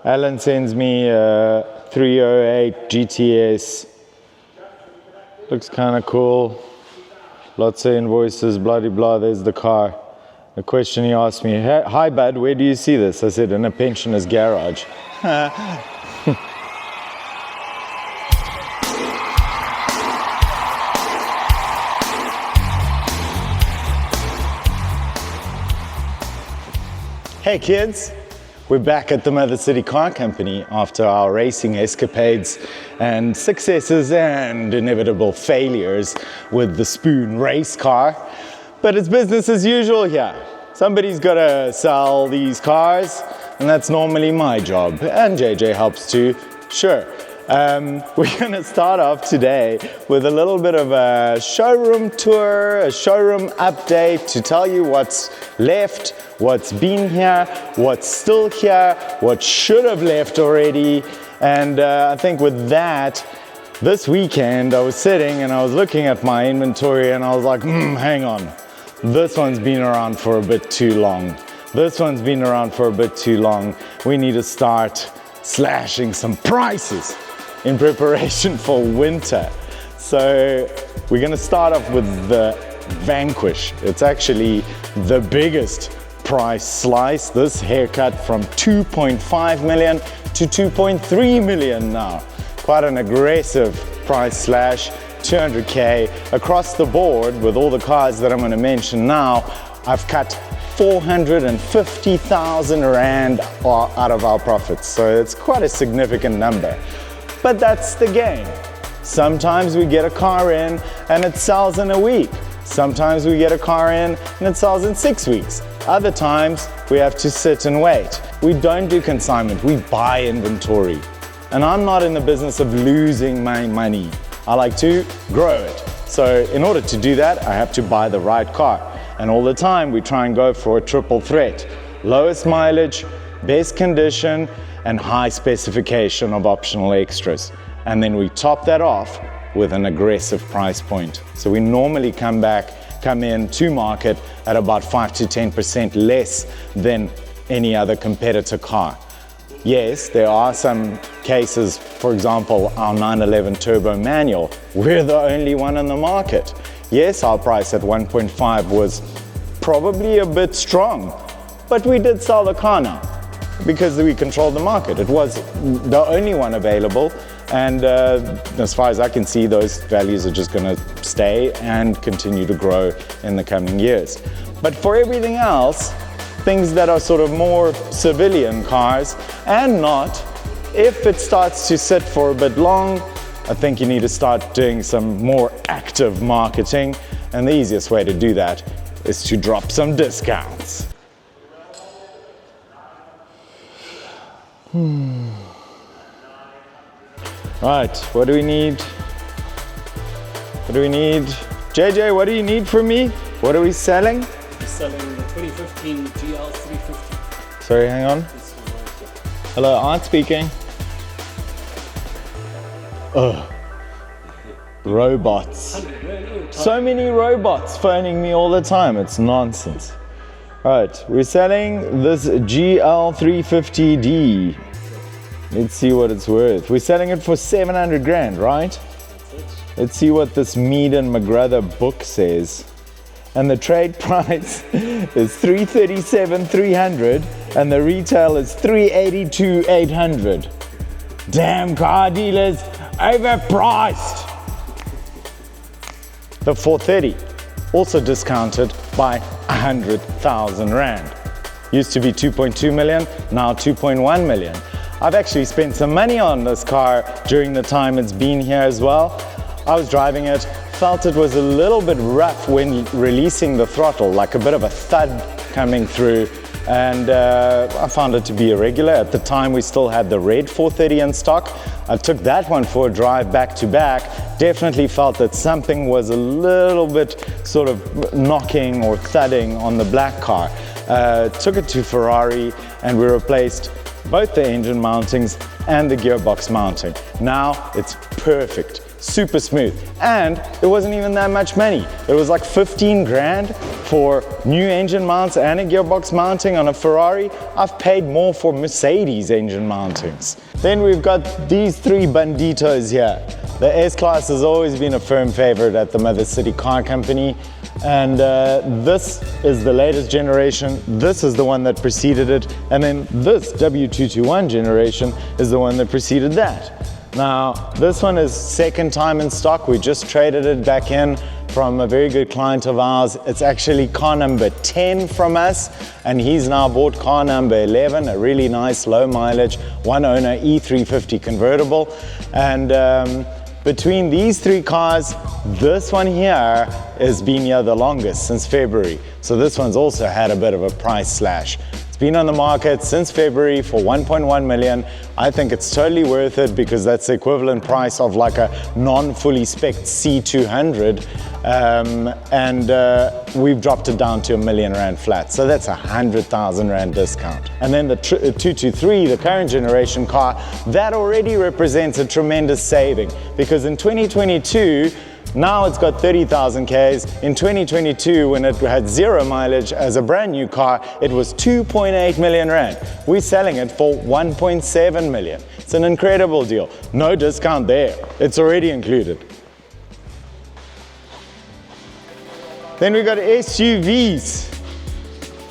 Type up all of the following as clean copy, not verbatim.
Alan sends me a 308 GTS. Looks kind of cool. Lots of invoices, blah, blah, blah. There's the car. The question he asked me, hi, bud, where do you see this? I said, in a pensioner's garage. Hey kids, we're back at the Mother City Car Company after our racing escapades and successes and inevitable failures with the Spoon race car. But it's business as usual here. Somebody's got to sell these cars, and that's normally my job, and JJ helps too, sure. We're going to start off today with a little bit of a showroom tour, a showroom update to tell you what's left, what's been here, what's still here, what should have left already. And I think with that, this weekend I was sitting and I was looking at my inventory and I was like, hang on, this one's been around for a bit too long. This one's been around for a bit too long. We need to start slashing some prices in preparation for winter. So we're gonna start off with the Vanquish. It's actually the biggest price slice. This haircut from 2.5 million to 2.3 million now. Quite an aggressive price slash, 200K. Across the board with all the cars that I'm gonna mention now, I've cut 450,000 Rand out of our profits. So it's quite a significant number. But that's the game. Sometimes we get a car in and it sells in a week. Sometimes we get a car in and it sells in 6 weeks. Other times we have to sit and wait. We don't do consignment, we buy inventory. And I'm not in the business of losing my money. I like to grow it. So in order to do that, I have to buy the right car. And all the time we try and go for a triple threat. Lowest mileage, best condition, and high specification of optional extras. And then we top that off with an aggressive price point. So we normally come in to market at about 5 to 10% less than any other competitor car. Yes, there are some cases, for example, our 911 Turbo Manual, we're the only one on the market. Yes, our price at 1.5 was probably a bit strong, but we did sell the car now because we controlled the market. It was the only one available, and as far as I can see, those values are just going to stay and continue to grow in the coming years. But for everything else, things that are sort of more civilian cars and not, if it starts to sit for a bit long, I think you need to start doing some more active marketing, and the easiest way to do that is to drop some discounts. Right, what do we need? JJ, what do you need from me? What are we selling? We're selling the 2015 GL 350. Sorry, hang on. Hello, Art speaking. Ugh. Robots. So many robots phoning me all the time. It's nonsense. Right, we're selling this GL 350D. Let's see what it's worth. We're selling it for 700 grand, right? Let's see what this Mead and McGrother book says. And the trade price is 337,300 and the retail is 382,800. Damn car dealers, overpriced. The 430, also discounted by 100,000 Rand. Used to be 2.2 million, now 2.1 million. I've actually spent some money on this car during the time it's been here as well. I was driving it, felt it was a little bit rough when releasing the throttle, like a bit of a thud coming through, and I found it to be irregular. At the time we still had the red 430 in stock. I took that one for a drive back to back, definitely felt that something was a little bit sort of knocking or thudding on the black car. Took it to Ferrari and we replaced both the engine mountings and the gearbox mounting. Now it's perfect. super smooth. And it wasn't even that much money. It was like 15 grand for new engine mounts and a gearbox mounting on a Ferrari. I've paid more for Mercedes engine mountings. Then we've got these three banditos here. The S-Class has always been a firm favorite at the Mother City Car Company. And this is the latest generation. This is the one that preceded it. And then this W221 generation is the one that preceded that. Now, this one is second time in stock. We just traded it back in from a very good client of ours. It's actually car number 10 from us, and he's now bought car number 11, a really nice low mileage, one owner E350 convertible. And between these three cars, this one here has been here the longest, since February. So this one's also had a bit of a price slash. It's been on the market since February for 1.1 million. I think it's totally worth it because that's the equivalent price of like a non-fully spec'd C200. We've dropped it down to R1 million flat. So that's 100,000 Rand discount. And then the 223, the current generation car, that already represents a tremendous saving because in 2022, now it's got 30,000 Ks. In 2022, when it had 0 mileage as a brand new car, it was 2.8 million Rand. We're selling it for 1.7 million. It's an incredible deal. No discount there. It's already included. Then we got SUVs.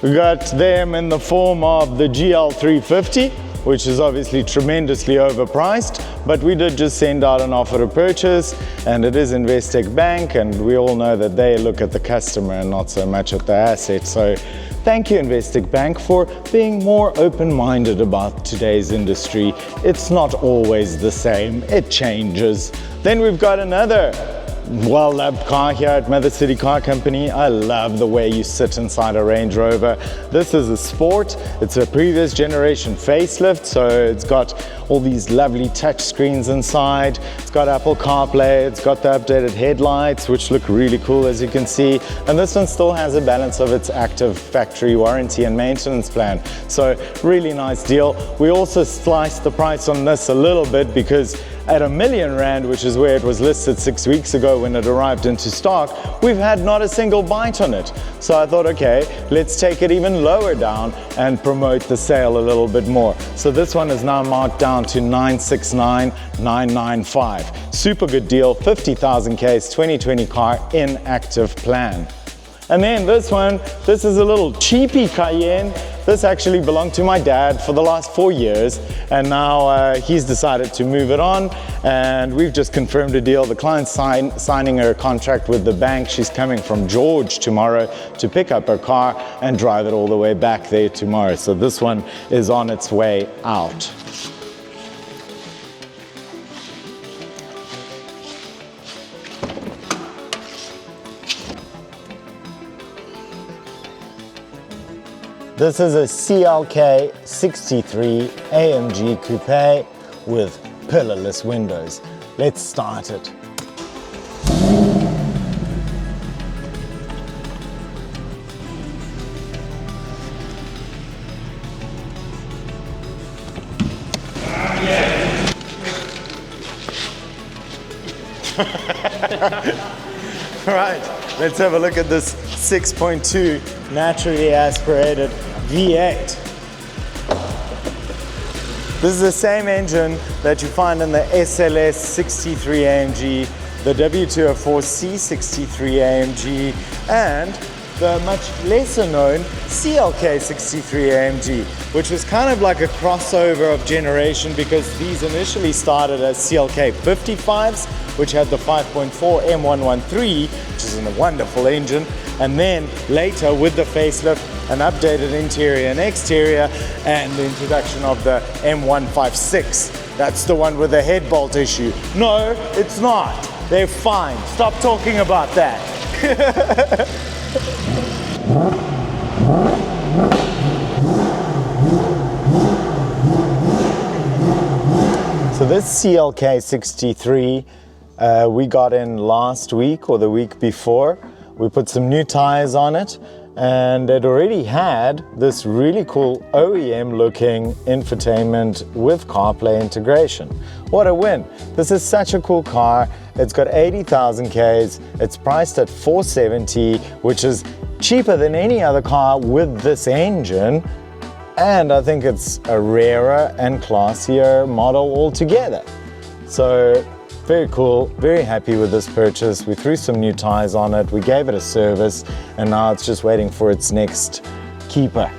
We got them in the form of the GL350, which is obviously tremendously overpriced, but we did just send out an offer to purchase, and it is Investec Bank, and we all know that they look at the customer and not so much at the asset. So thank you, Investec Bank, for being more open-minded about today's industry. It's not always the same, it changes. Then we've got another well-loved car here at Mother City Car Company. I love the way you sit inside a Range Rover. This is a Sport. It's a previous generation facelift, so it's got all these lovely touch screens inside. It's got Apple CarPlay. It's got the updated headlights, which look really cool, as you can see. And this one still has a balance of its active factory warranty and maintenance plan. So really nice deal. We also sliced the price on this a little bit because at R1 million, which is where it was listed 6 weeks ago when it arrived into stock, we've had not a single bite on it. So I thought, okay, let's take it even lower down and promote the sale a little bit more. So this one is now marked down to 969,995. Super good deal, 50,000 Ks, 2020 car in active plan. And then this one, this is a little cheapy Cayenne. This actually belonged to my dad for the last 4 years, and now he's decided to move it on, and we've just confirmed a deal. The client's signing her contract with the bank. She's coming from George tomorrow to pick up her car and drive it all the way back there tomorrow. So this one is on its way out. This is a CLK 63 AMG Coupe with pillarless windows. Let's start it. Right, let's have a look at this 6.2 naturally aspirated V8. This is the same engine that you find in the SLS 63 AMG, the W204 C63 AMG, and the much lesser known CLK 63 AMG, which was kind of like a crossover of generation because these initially started as CLK 55s, which had the 5.4 M113, which is a wonderful engine, and then later with the facelift, an updated interior and exterior, and the introduction of the M156. That's the one with the head bolt issue. No, it's not. They're fine. Stop talking about that. So this CLK 63 we got in last week or the week before. We put some new tires on it, and it already had this really cool OEM looking infotainment with CarPlay integration. What a win. This is such a cool car. It's got 80,000 Ks. It's priced at $470, which is cheaper than any other car with this engine. And I think it's a rarer and classier model altogether. So very cool, very happy with this purchase. We threw some new tires on it, we gave it a service, and now it's just waiting for its next keeper.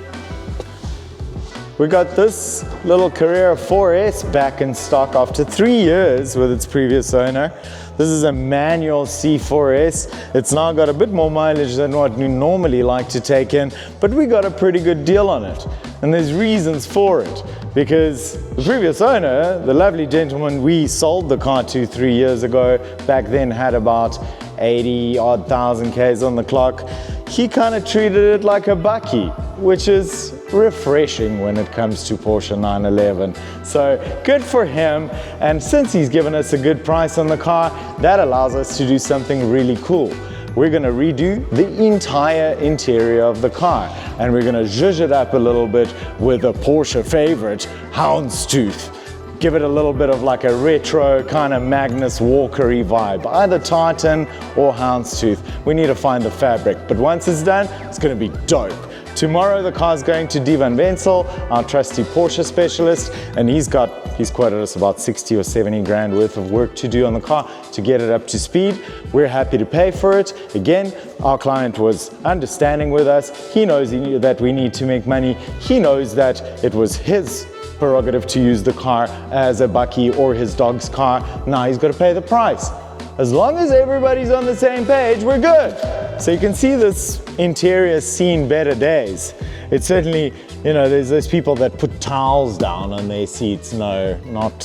We got this little Carrera 4S back in stock after 3 years with its previous owner. This is a manual C4S. It's now got a bit more mileage than what we normally like to take in, but we got a pretty good deal on it. And there's reasons for it, because the previous owner, the lovely gentleman we sold the car to 3 years ago, back then had about 80-odd thousand Ks on the clock. He kind of treated it like a bucky, which is refreshing when it comes to Porsche 911. So good for him, and since he's given us a good price on the car, that allows us to do something really cool. We're gonna redo the entire interior of the car, and we're gonna zhuzh it up a little bit with a Porsche favorite, houndstooth. Give it a little bit of like a retro kind of Magnus Walker-y vibe, either tartan or houndstooth. We need to find the fabric, but once it's done, it's gonna be dope. Tomorrow the car's going to Divan Wenzel, our trusty Porsche specialist, and he's quoted us about 60 or 70 grand worth of work to do on the car to get it up to speed. We're happy to pay for it. Again, our client was understanding with us. He knows that we need to make money. He knows that it was his prerogative to use the car as a bucky or his dog's car. Now he's got to pay the price. As long as everybody's on the same page, we're good. So you can see this interior seen better days. It's certainly, you know, there's those people that put towels down on their seats. No, not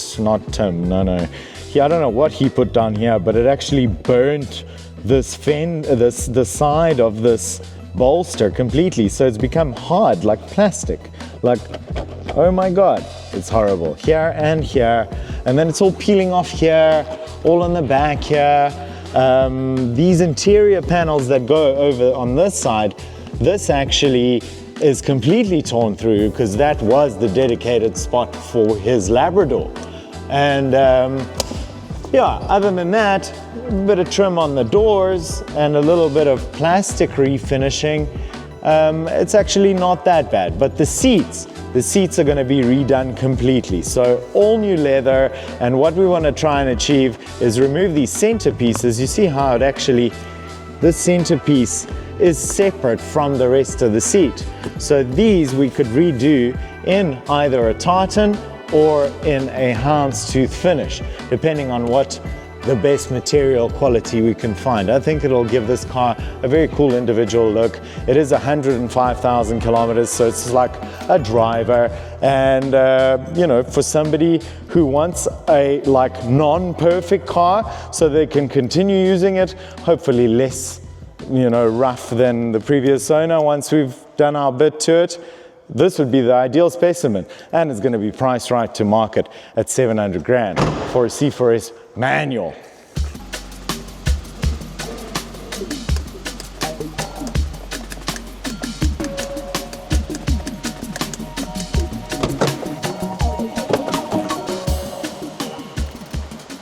Tim, no. I don't know what he put down here, but it actually burnt this the side of this bolster completely. So it's become hard, like plastic. Like, oh my God, it's horrible. Here and here. And then it's all peeling off here, all on the back here. These interior panels that go over on this side, this actually is completely torn through because that was the dedicated spot for his Labrador. And yeah, other than that, a bit of trim on the doors and a little bit of plastic refinishing. It's actually not that bad, but the seats are going to be redone completely. So all new leather, and what we want to try and achieve is remove these centerpieces. You see how it actually, this centerpiece is separate from the rest of the seat. So these we could redo in either a tartan or in a houndstooth finish, depending on what the best material quality we can find. I think it'll give this car a very cool individual look. It is 105,000 kilometers, so it's like a driver. And you know, for somebody who wants a like non-perfect car so they can continue using it, hopefully less, you know, rough than the previous owner once we've done our bit to it, this would be the ideal specimen, and it's going to be priced right to market at 700 grand for a C4S manual.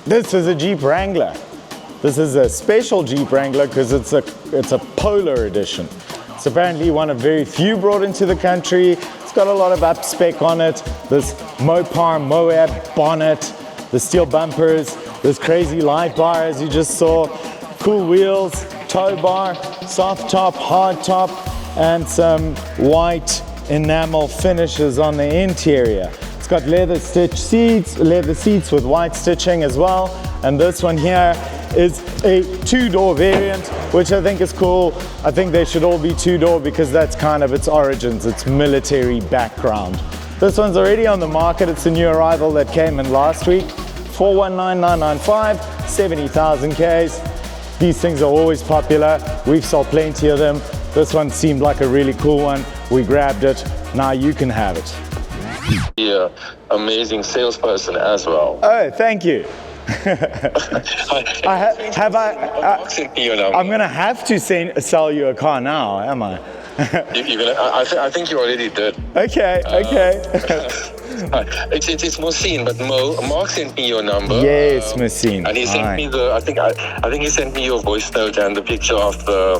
This is a Jeep Wrangler. This is a special Jeep Wrangler because it's a Polar edition. It's apparently one of very few brought into the country. It's got a lot of up-spec on it. This Mopar Moab bonnet, the steel bumpers, this crazy light bar as you just saw, cool wheels, tow bar, soft top, hard top, and some white enamel finishes on the interior. It's got leather seats with white stitching as well. And this one here is a two-door variant, which I think is cool. I think they should all be two-door because that's kind of its origins, its military background. This one's already on the market. It's a new arrival that came in last week. 419,995, 70,000 Ks. These things are always popular. We've sold plenty of them. This one seemed like a really cool one. We grabbed it. Now you can have it. Yeah, amazing salesperson as well. Oh, thank you. I'm gonna have to sell you a car now, am I? I think you already did. Okay. It's Mohsin, but Mark sent me your number. Yes, Mohsin. And he sent me I think he sent me your voice note and the picture of the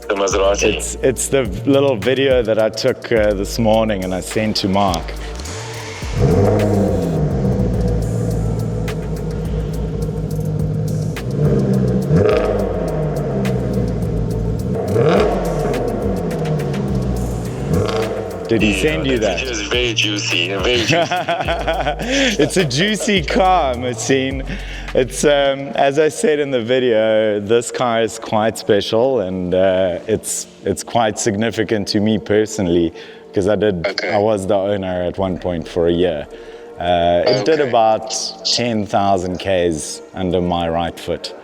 Maserati. It's the little video that I took this morning and I sent to Mark. Did he send you that? It's very juicy, very juicy. It's a juicy car, Mohsin. It's as I said in the video, this car is quite special, and it's quite significant to me personally because I was the owner at one point for a year. It did about 10,000 Ks under my right foot.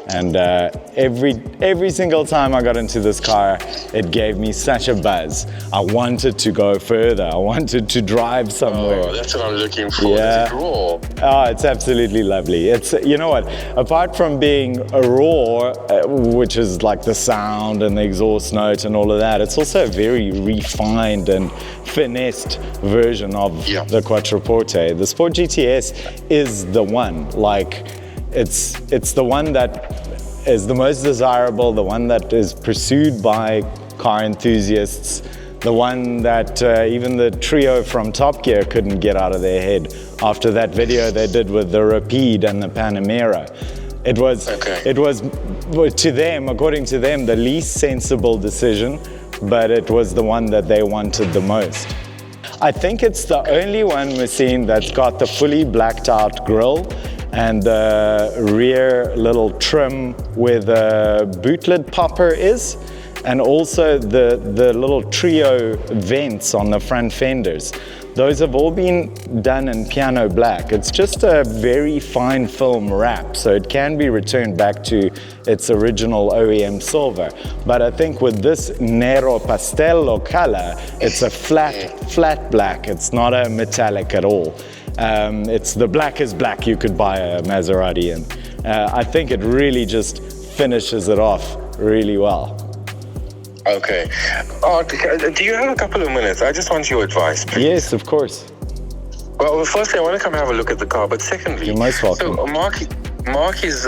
And every single time I got into this car, it gave me such a buzz. I wanted to go further. I wanted to drive somewhere. Oh, that's what I'm looking for. Yeah. It's raw. Oh, it's absolutely lovely. It's, you know what, apart from being a raw, which is like the sound and the exhaust note and all of that, it's also a very refined and finessed version of the Quattroporte. The Sport GTS is the one. Like, it's the one that is the most desirable, the one that is pursued by car enthusiasts, the one that even the trio from Top Gear couldn't get out of their head after that video they did with the Rapide and the Panamera. It was to them, according to them, the least sensible decision, but it was the one that they wanted the most. I think it's the only one we've seen that's got the fully blacked out grille and the rear little trim where the boot lid popper is, and also the little trio vents on the front fenders. Those have all been done in piano black. It's just a very fine film wrap, so it can be returned back to its original OEM silver. But I think with this Nero Pastello color, it's a flat black. It's not a metallic at all. It's the blackest black you could buy a Maserati in. I think it really just finishes it off really well. Okay. Do you have a couple of minutes? I just want your advice, please. Yes, of course. Well, firstly, I want to come have a look at the car, but secondly... You're most welcome. So, Mark is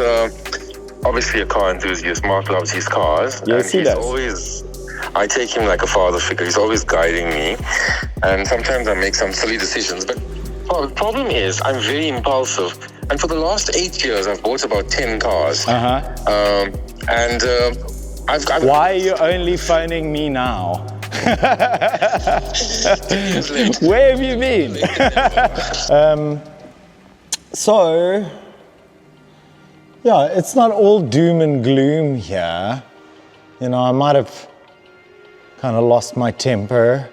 obviously a car enthusiast. Mark loves his cars. Yes, he does. I take him like a father figure. He's always guiding me. And sometimes I make some silly decisions. But the problem is, I'm very impulsive. And for the last 8 years, I've bought about 10 cars. Why are you only phoning me now? Where have you been? So, yeah, it's not all doom and gloom here. You know, I might have kind of lost my temper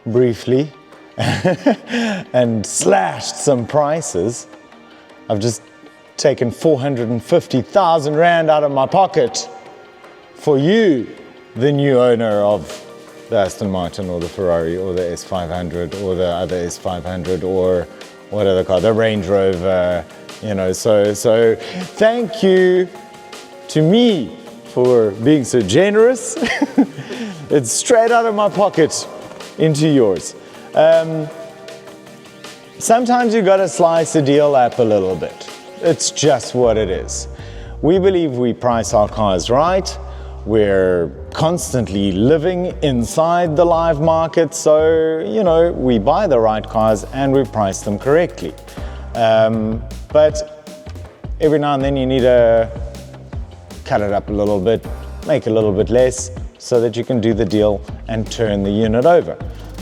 briefly and slashed some prices. I've just taken 450,000 Rand out of my pocket for you, the new owner of the Aston Martin or the Ferrari or the S500 or the other S500 or what other car, the Range Rover, you know, so thank you to me for being so generous. It's straight out of my pocket into yours. Sometimes you gotta slice a deal up a little bit. It's just what it is. We believe we price our cars right. We're constantly living inside the live market, so, you know, we buy the right cars and we price them correctly. But every now and then you need to cut it up a little bit, make a little bit less, so that you can do the deal and turn the unit over.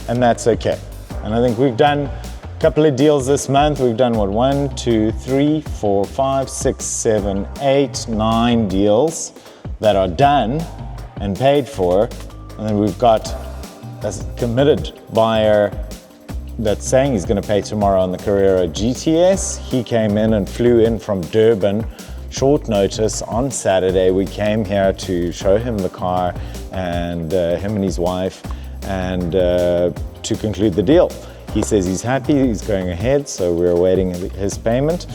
And that's okay. And I think we've done a couple of deals this month. We've done, what, 1, 2, 3, 4, 5, 6, 7, 8, 9 deals that are done and paid for, and then we've got a committed buyer that's saying he's going to pay tomorrow on the Carrera GTS. He came in and flew in from Durban, short notice on Saturday. We came here to show him the car and him and his wife, and to conclude the deal. He says he's happy, he's going ahead, so we're awaiting his payment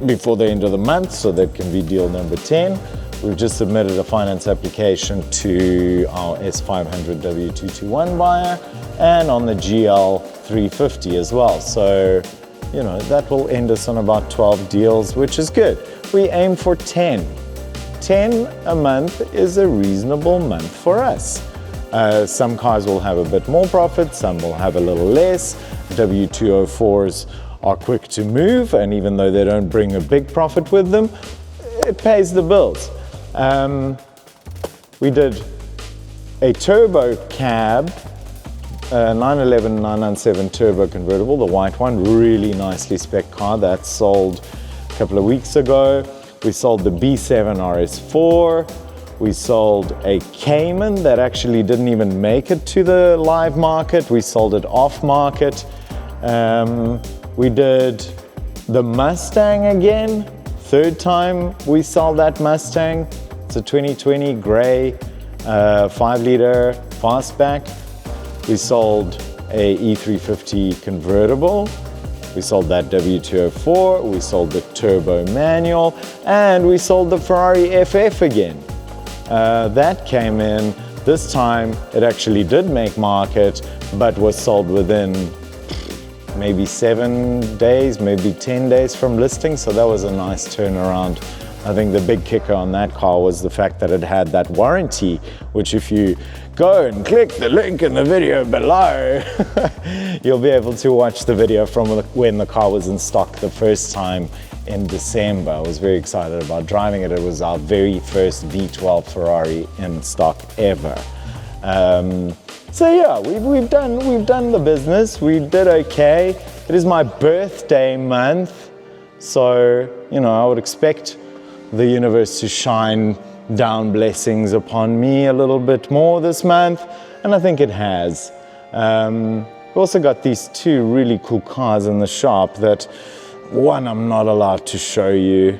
before the end of the month, so that can be deal number 10. we've just submitted a finance application to our S500 W221 buyer and on the GL 350 as well. So, you know, that will end us on about 12 deals, which is good. We aim for 10. 10 a month is a reasonable month for us. Some cars will have a bit more profit, some will have a little less. W204s are quick to move, and even though they don't bring a big profit with them, it pays the bills. We did a turbo cab, 911 997 turbo convertible, the white one, really nicely spec car that sold a couple of weeks ago. We sold the B7 RS4. We sold a Cayman that actually didn't even make it to the live market. We sold it off market. We did the Mustang again. Third time we sold that Mustang. It's a 2020 gray 5-liter fastback. We sold a E350 convertible. We sold that W204. We sold the turbo manual, and we sold the Ferrari FF again. That came in. This time it actually did make market, but was sold within maybe 7 days, maybe 10 days from listing. So that was a nice turnaround. I think the big kicker on that car was the fact that it had that warranty, which if you go and click the link in the video below, you'll be able to watch the video from when the car was in stock the first time in December. I was very excited about driving it. It was our very first V12 Ferrari in stock ever. So yeah, we've done the business. We did okay. It is my birthday month, so you know I would expect the universe to shine down blessings upon me a little bit more this month, and I think it has. We also got these two really cool cars in the shop that, one, I'm not allowed to show you.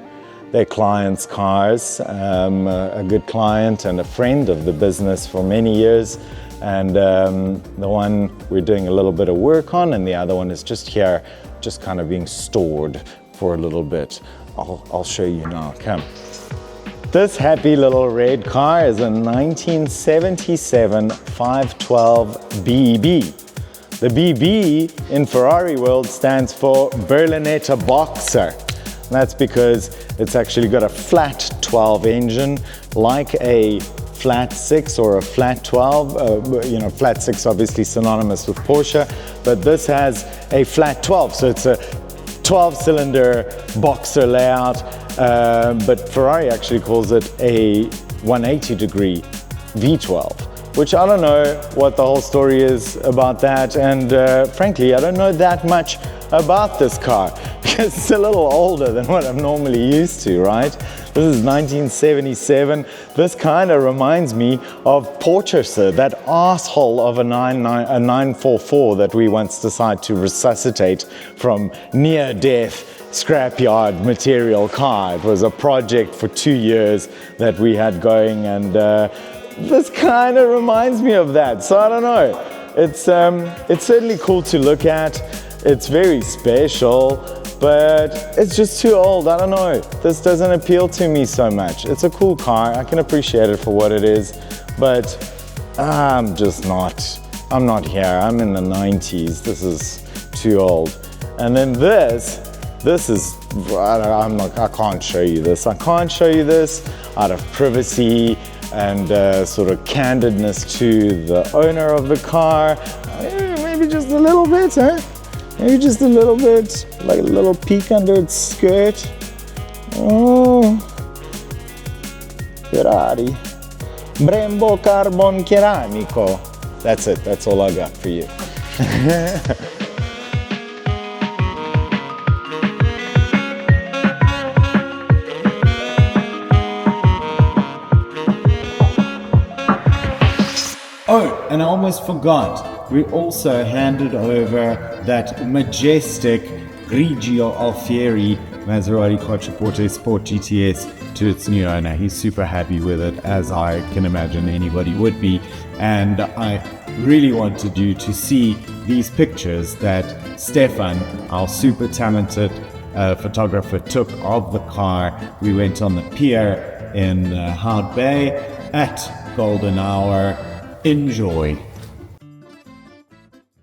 They're clients' cars, a good client and a friend of the business for many years, and the one we're doing a little bit of work on, and the other one is just here, just kind of being stored for a little bit. I'll show you now, come. This happy little red car is a 1977 512 BB. The BB in Ferrari world stands for Berlinetta Boxer. And that's because it's actually got a flat 12 engine, like a flat 6 or a flat 12. You know, flat 6 obviously synonymous with Porsche, but this has a flat 12. So it's a 12-cylinder boxer layout, but Ferrari actually calls it a 180-degree V12, which I don't know what the whole story is about that, and frankly, I don't know that much about this car because it's a little older than what I'm normally used to, right? This is 1977. This kind of reminds me of Porsche, that asshole of a 944 that we once decided to resuscitate from near-death scrapyard material car. It was a project for 2 years that we had going, and this kind of reminds me of that. So I don't know. It's certainly cool to look at. It's very special, but it's just too old. I don't know. This doesn't appeal to me so much. It's a cool car. I can appreciate it for what it is, but I'm not here. I'm in the 90s. This is too old. And then this is, I can't show you this. I can't show you this out of privacy and sort of candidness to the owner of the car. Maybe just a little bit, huh? Maybe just a little bit, like a little peek under its skirt. Oh, Ferrari. Brembo carbon ceramico. That's it, that's all I got for you. Oh, and I almost forgot. We also handed over that majestic Grigio Alfieri Maserati Quattroporte Sport GTS to its new owner. He's super happy with it, as I can imagine anybody would be. And I really wanted you to see these pictures that Stefan, our super talented photographer, took of the car. We went on the pier in Hard Bay at Golden Hour. Enjoy.